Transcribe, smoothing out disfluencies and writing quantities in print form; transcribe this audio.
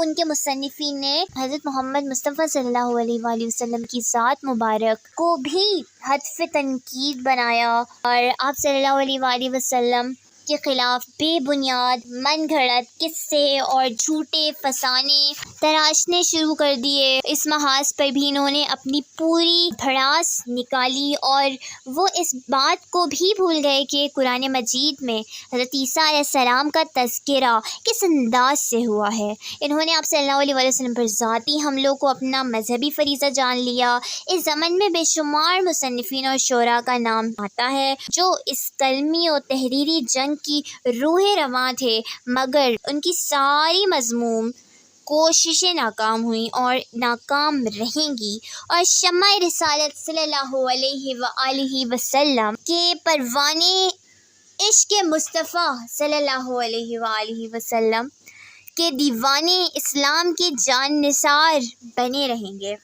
ان کے مصنفین نے حضرت محمد مصطفیٰ صلی اللہ علیہ وآلہ وسلم کی ذات مبارک کو بھی ہدف تنقید بنایا، اور آپ صلی اللہ علیہ وآلہ وسلم کے خلاف بے بنیاد من گھڑت قصے اور جھوٹے فسانے تراشنے شروع کر دیے۔ اس محاذ پر بھی انہوں نے اپنی پوری بھڑاس نکالی، اور وہ اس بات کو بھی بھول گئے کہ قرآن مجید میں حضرت عیسیٰ علیہ السلام کا تذکرہ کس انداز سے ہوا ہے۔ انہوں نے آپ صلی اللہ علیہ وآلہ وسلم پر ذاتی حملوں کو اپنا مذہبی فریضہ جان لیا۔ اس زمن میں بے شمار مصنفین اور شعراء کا نام آتا ہے جو اس کلمی و تحریری جنگ کی روح رواں تھے، مگر ان کی ساری مذموم کوششیں ناکام ہوئیں اور ناکام رہیں گی، اور شمع رسالت صلی اللہ علیہ وآلہ وسلم کے پروانے عشق مصطفیٰ صلی اللہ علیہ وآلہ وسلم کے دیوانے اسلام کے جان نثار بنے رہیں گے۔